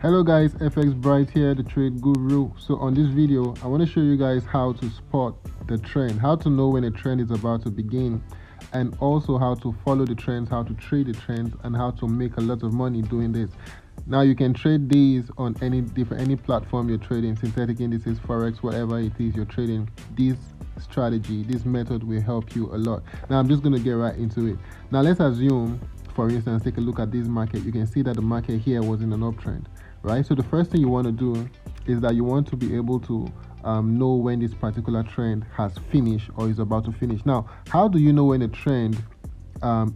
Hello guys, FX Bright here, the trade guru. So on this video, I want to show you guys how to spot the trend, how to know when a trend is about to begin, and also how to follow the trends, how to trade the trends, and how to make a lot of money doing this. Now you can trade these on any platform you're trading, synthetic indices, forex, whatever it is you're trading. This strategy, this method will help you a lot. Now I'm just going to get right into it. Now let's assume, for instance, take a look at this market. You can see that the market here was in an uptrend, right? So the first thing you want to do is that you want to be able to know when this particular trend has finished or is about to finish. Now, how do you know when a trend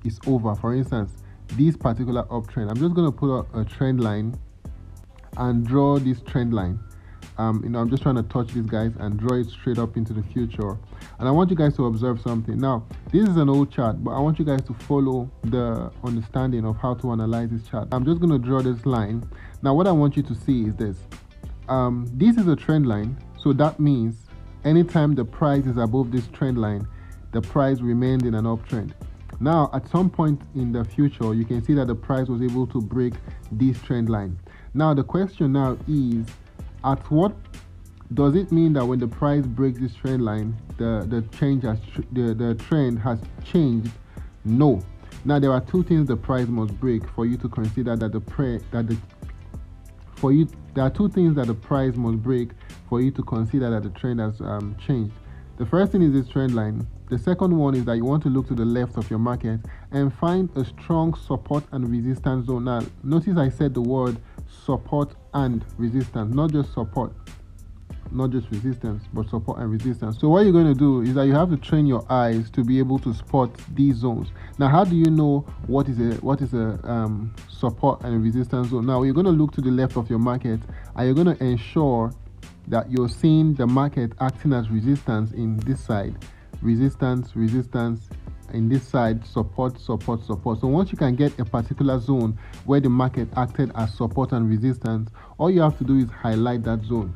is over? For instance, this particular uptrend, I'm just going to put a trend line and draw this trend line. I'm just trying to touch these guys and draw it straight up into the future. And I want you guys to observe something. Now, this is an old chart, but I want you guys to follow the understanding of how to analyze this chart. I'm just going to draw this line. Now, what I want you to see is this. This is a trend line. So that means anytime the price is above this trend line, the price remained in an uptrend. Now, at some point in the future, you can see that the price was able to break this trend line. Now, the question now is, at what does it mean that when the price breaks this trend line, the trend has changed? No. Now there are two things the price must break for you to consider that there are two things that the price must break for you to consider that the trend has changed. The first thing is this trend line. The second one is that you want to look to the left of your market and find a strong support and resistance zone. Now notice I said the word support and resistance, not just support, not just resistance, but support and resistance. So what you're going to do is that you have to train your eyes to be able to spot these zones. Now, how do you know what is a support and resistance zone? Now, you're going to look to the left of your market and you're going to ensure that you're seeing the market acting as resistance in this side, resistance, in this side, support. So once you can get a particular zone where the market acted as support and resistance, all you have to do is highlight that zone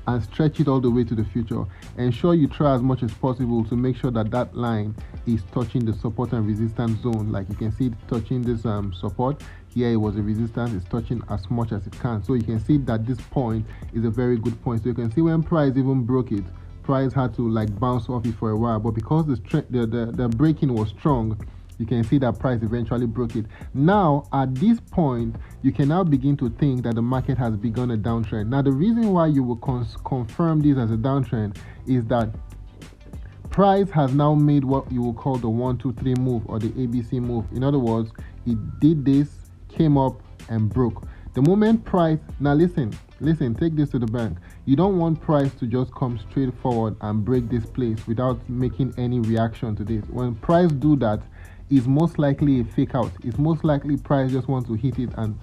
and stretch it all the way to the future. Ensure you try as much as possible to make sure that that line is touching the support and resistance zone. Like you can see it touching this support. Here it was a resistance, it's touching as much as it can. So you can see that this point is a very good point. So you can see when price even broke it, price had to like bounce off it for a while, but because the breaking was strong, you can see that price eventually broke it. Now at this point, you can now begin to think that the market has begun a downtrend. Now the reason why you will confirm this as a downtrend is that price has now made what you will call the 1 2 3 move, or the ABC move. In other words, it did this, came up and broke. The moment price, now listen, take this to the bank. You don't want price to just come straight forward and break this place without making any reaction to this. When price do that, it's most likely a fake out. It's most likely price just wants to hit it and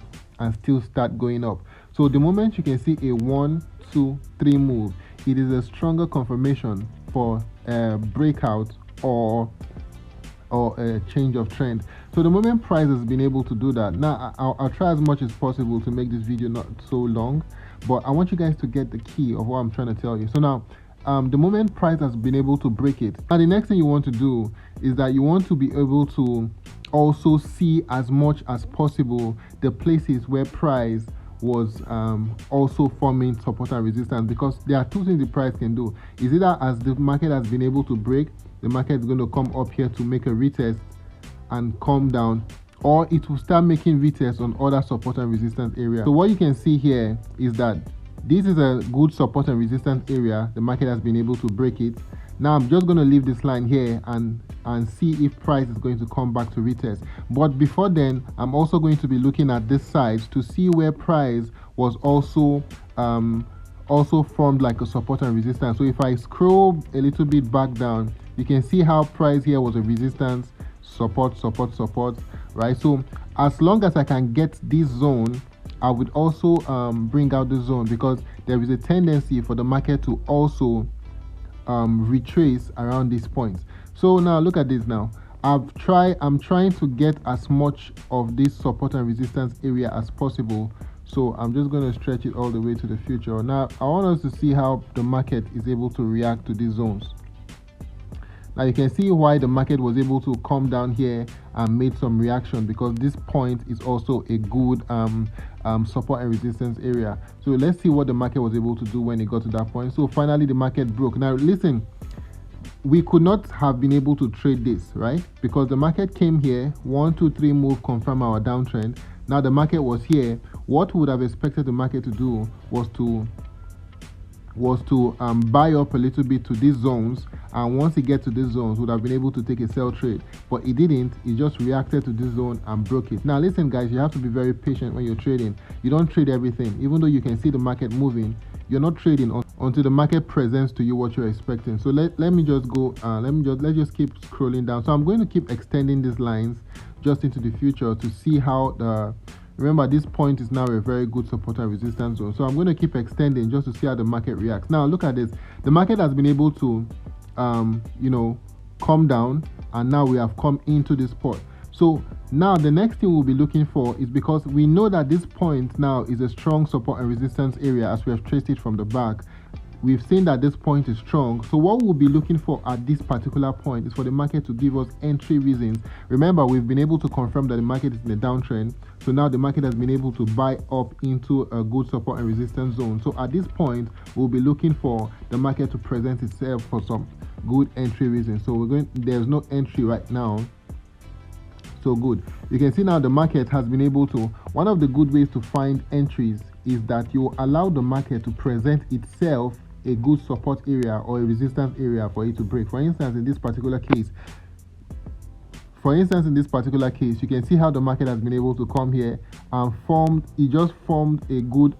still start going up. So the moment you can see a 1 2 3 move, it is a stronger confirmation for a breakout or a change of trend. So the moment price has been able to do that, now I'll try as much as possible to make this video not so long, but I want you guys to get the key of what I'm trying to tell you. So now the moment price has been able to break it, now the next thing you want to do is that you want to be able to also see as much as possible the places where price was also forming support and resistance, because there are two things the price can do. Is either as the market has been able to break, the market is going to come up here to make a retest and come down, or it will start making retests on other support and resistance areas. So what you can see here is that this is a good support and resistance area. The market has been able to break it. Now I'm just going to leave this line here and see if price is going to come back to retest. But before then, I'm also going to be looking at this side to see where price was also formed like a support and resistance. So if I scroll a little bit back down, you can see how price here was a resistance, support, right? So as long as I can get this zone, I would also bring out the zone, because there is a tendency for the market to also retrace around these points. So now look at this. Now I'm trying to get as much of this support and resistance area as possible. So I'm just going to stretch it all the way to the future. Now I want us to see how the market is able to react to these zones. Now you can see why the market was able to come down here and made some reaction, because this point is also a good support and resistance area. So let's see what the market was able to do when it got to that point. So finally the market broke. Now listen, we could not have been able to trade this, right? Because the market came here, 1 2 3 move, confirm our downtrend. Now the market was here. What we would have expected the market to do was to buy up a little bit to these zones, and once it gets to these zones would have been able to take a sell trade, but it didn't. It just reacted to this zone and broke it. Now listen guys, you have to be very patient when you're trading. You don't trade everything. Even though you can see the market moving, you're not trading until the market presents to you what you're expecting. So let me just go let's just keep scrolling down. So I'm going to keep extending these lines just into the future to see how remember, this point is now a very good support and resistance zone. So I'm going to keep extending just to see how the market reacts. Now look at this. The market has been able to come down, and now we have come into this spot. So now the next thing we'll be looking for is, because we know that this point now is a strong support and resistance area as we have traced it from the back. We've seen that this point is strong. So what we'll be looking for at this particular point is for the market to give us entry reasons. Remember, we've been able to confirm that the market is in a downtrend. So now the market has been able to buy up into a good support and resistance zone. So at this point, we'll be looking for the market to present itself for some good entry reasons. So there's no entry right now. So good. You can see now the market has been able to, one of the good ways to find entries is that you allow the market to present itself a good support area or a resistance area for it to break. For instance, in this particular case, you can see how the market has been able to come here and formed a good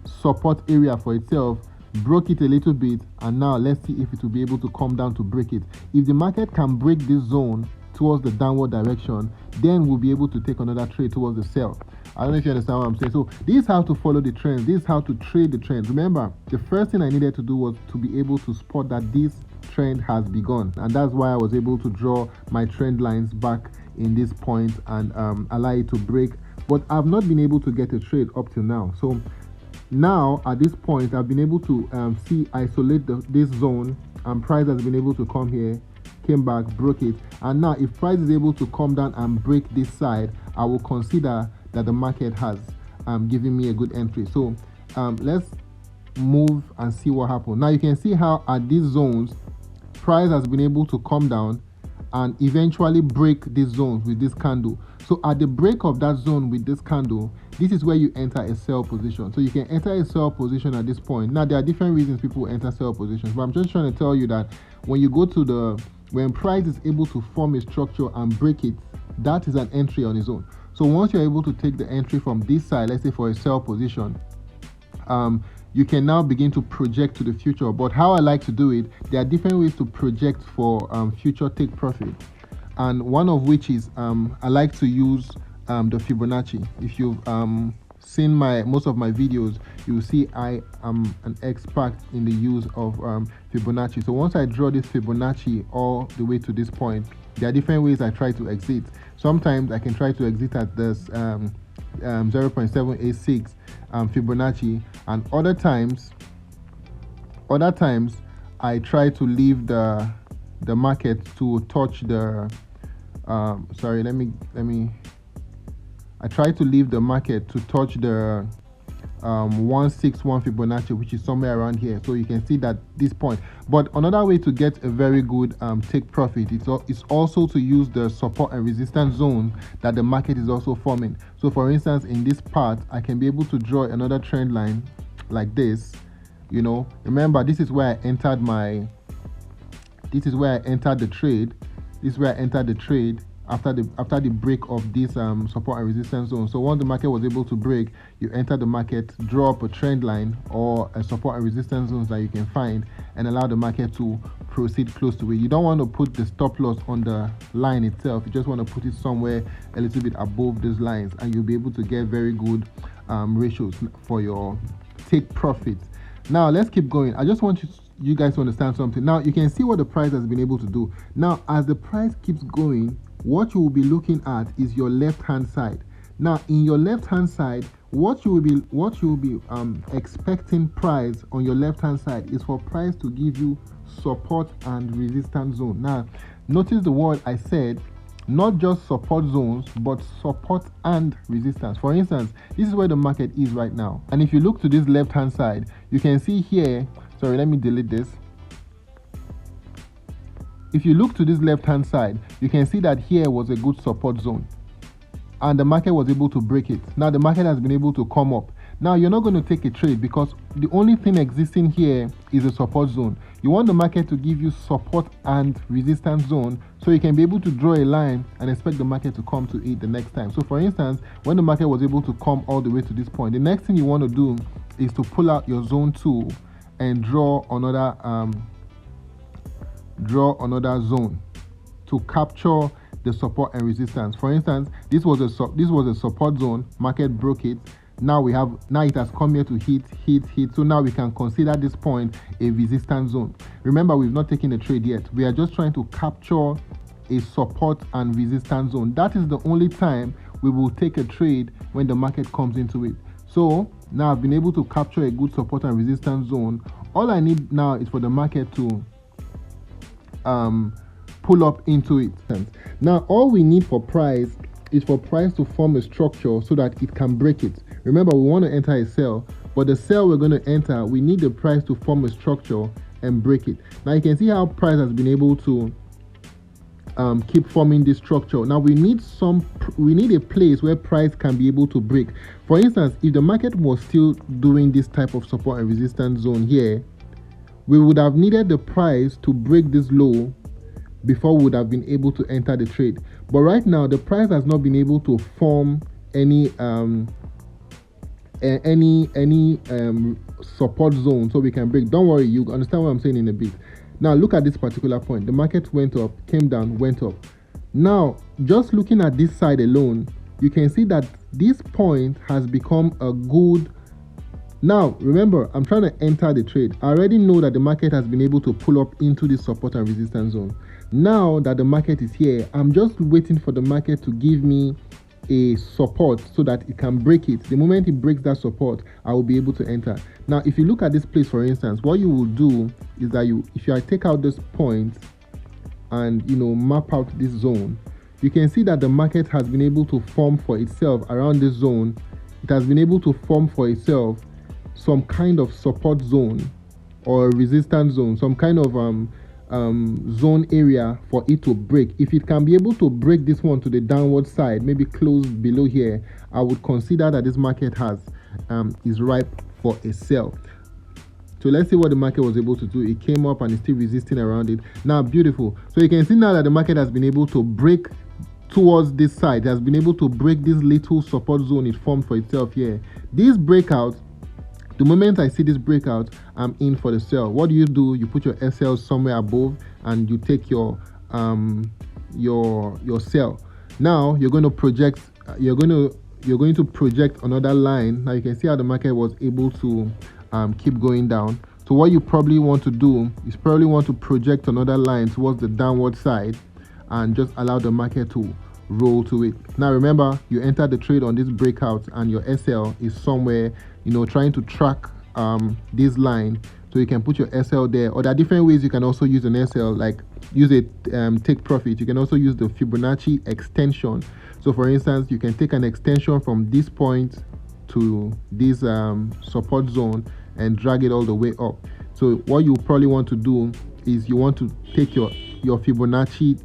support area for itself, broke it a little bit, and now let's see if it will be able to come down to break it. If the market can break this zone towards the downward direction, then we'll be able to take another trade towards the sell. I don't know if you understand what I'm saying. So this is how to follow the trends. This is how to trade the trends. Remember, the first thing I needed to do was to be able to spot that this trend has begun, and that's why I was able to draw my trend lines back in this point and allow it to break. But I've not been able to get a trade up till now. So now at this point, I've been able to isolate this zone, and price has been able to come here, came back, broke it, and now if price is able to come down and break this side, I will consider that the market has given me a good entry. So let's move and see what happened. Now you can see how at these zones, price has been able to come down and eventually break these zones with this candle. So at the break of that zone with this candle, this is where you enter a sell position. So you can enter a sell position at this point. Now there are different reasons people enter sell positions, but I'm just trying to tell you that when you go to when price is able to form a structure and break it, that is an entry on its own. So once you're able to take the entry from this side, let's say for a sell position, you can now begin to project to the future. But how I like to do it, there are different ways to project for future take profit, and one of which is I like to use the Fibonacci. If you've seen most of my videos, you will see I am an expert in the use of Fibonacci. So once I draw this Fibonacci all the way to this point, there are different ways I try to exit. Sometimes I can try to exit at this 0.786 Fibonacci, and other times I try to leave the market to touch the I try to leave the market to touch the 161 Fibonacci, which is somewhere around here. So you can see that this point. But another way to get a very good take profit is also to use the support and resistance zone that the market is also forming. So for instance, in this part, I can be able to draw another trend line like this. Remember, this is where I entered the trade. This is where I entered the trade after the break of this support and resistance zone. So once the market was able to break, you enter the market, draw up a trend line or a support and resistance zones that you can find, and allow the market to proceed close to it. You don't want to put the stop loss on the line itself. You just want to put it somewhere a little bit above those lines, and you'll be able to get very good ratios for your take profits. Now let's keep going. I just want you guys to understand something. Now you can see what the price has been able to do. Now as the price keeps going, what you will be looking at is your left hand side. Now in your left hand side, what you will be expecting price on your left hand side is for price to give you support and resistance zone. Now notice the word I said, not just support zones but support and resistance. For instance, this is where the market is right now, and if you look to this left hand side, you can see here, sorry, let me delete this. If you look to this left hand side, you can see that here was a good support zone and the market was able to break it. Now the market has been able to come up. Now you're not going to take a trade because the only thing existing here is a support zone. You want the market to give you support and resistance zone so you can be able to draw a line and expect the market to come to it the next time. So for instance, when the market was able to come all the way to this point, the next thing you want to do is to pull out your zone tool and draw another zone to capture the support and resistance. For instance, this was a support zone, market broke it. Now it has come here to hit. So now we can consider this point a resistance zone. Remember, we've not taken a trade yet. We are just trying to capture a support and resistance zone. That is the only time we will take a trade, when the market comes into it. So now I've been able to capture a good support and resistance zone. All I need now is for the market to pull up into it. Now all we need for price is for price to form a structure so that it can break it. Remember, we want to enter a sell, but the sell we're going to enter, we need the price to form a structure and break it. Now you can see how price has been able to keep forming this structure. Now we need a place where price can be able to break. For instance, if the market was still doing this type of support and resistance zone here, we would have needed the price to break this low before we would have been able to enter the trade. But right now the price has not been able to form any support zone so we can break. Don't worry, you understand what I'm saying in a bit. Now look at this particular point. The market went up, came down, went up. Now just looking at this side alone, you can see that this point has become a good. Now remember, I'm trying to enter the trade. I already know that the market has been able to pull up into this support and resistance zone. Now that the market is here, I'm just waiting for the market to give me a support so that it can break it. The moment it breaks that support, I will be able to enter. Now if you look at this place, for instance, what you will do is that if you take out this point and map out this zone, you can see that the market has been able to form for itself around this zone. It has been able to form for itself some kind of support zone or resistance zone, some kind of zone area for it to break. If it can be able to break this one to the downward side, maybe close below here, I would consider that this market is ripe for a sell. So let's see what the market was able to do. It came up and it's still resisting around it. Now beautiful. So you can see now that the market has been able to break towards this side. It has been able to break this little support zone it formed for itself here. This breakout, the moment I see this breakout, I'm in for the sell. What do? You put your SL somewhere above and you take your sell. Now you're going to project another line. Now you can see how the market was able to keep going down. So what you probably want to do is project another line towards the downward side and just allow the market to roll to it. Now remember, you enter the trade on this breakout and your SL is somewhere, trying to track this line, so you can put your SL there. Or there are different ways you can also use an SL, like use a take profit. You can also use the Fibonacci extension. So for instance, you can take an extension from this point to this support zone and drag it all the way up. So what you probably want to do is you want to take your Fibonacci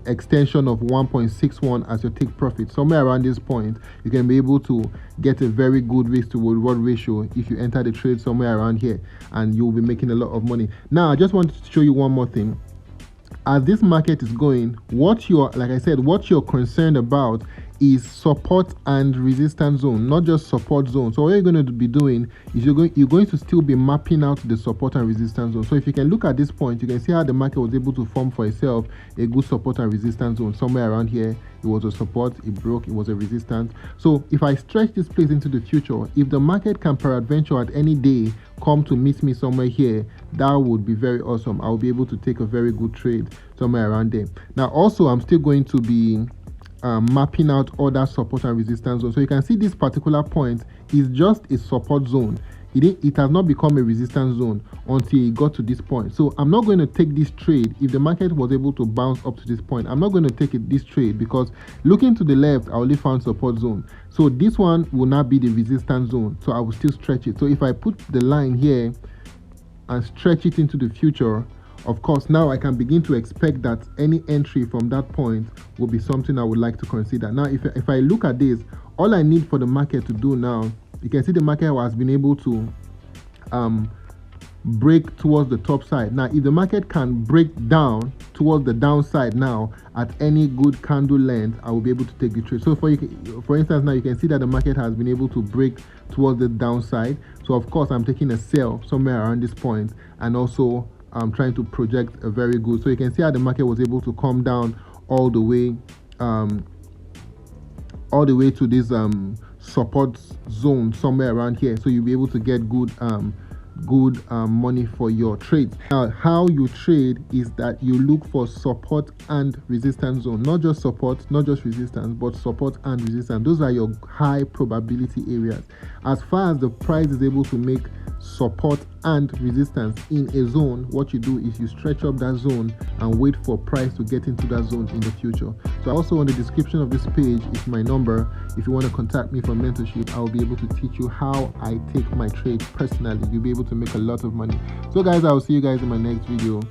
extension of 1.61 as your take profit. Somewhere around this point, you can be able to get a very good risk to reward ratio if you enter the trade somewhere around here, and you'll be making a lot of money. Now I just wanted to show you one more thing. As this market is going, what you're concerned about is support and resistance zone, not just support zone. So what you're going to be doing is you're going to still be mapping out the support and resistance zone. So if you can look at this point, you can see how the market was able to form for itself a good support and resistance zone. Somewhere around here, it was a support, it broke, it was a resistance. So if I stretch this place into the future, if the market can peradventure at any day come to meet me somewhere here, that would be very awesome. I'll be able to take a very good trade somewhere around there. Now also, I'm still going to be mapping out other support and resistance zones. So you can see this particular point is just a support zone. It has not become a resistance zone until it got to this point. So I'm not going to take this trade if the market was able to bounce up to this point. I'm not going to take this trade because looking to the left, I only found support zone. So this one will not be the resistance zone. So I will still stretch it. So if I put the line here and stretch it into the future, of course, now I can begin to expect that any entry from that point will be something I would like to consider. Now, if I look at this, all I need for the market to do now, you can see the market has been able to break towards the top side. Now, if the market can break down towards the downside now at any good candle length, I will be able to take the trade. So for instance, now you can see that the market has been able to break towards the downside. So of course, I'm taking a sell somewhere around this point, and also I'm trying to project a very good. So you can see how the market was able to come down all the way to this support zone somewhere around here. So you'll be able to get good money for your trades. Now, how you trade is that you look for support and resistance zone, not just support, not just resistance, but support and resistance. Those are your high probability areas. As far as the price is able to make support and resistance in a zone, what you do is you stretch up that zone and wait for price to get into that zone in the future. So also on the description of this page is my number. If you want to contact me for mentorship, I'll be able to teach you how I take my trades personally. You'll be able to make a lot of money. So guys, I'll see you guys in my next video.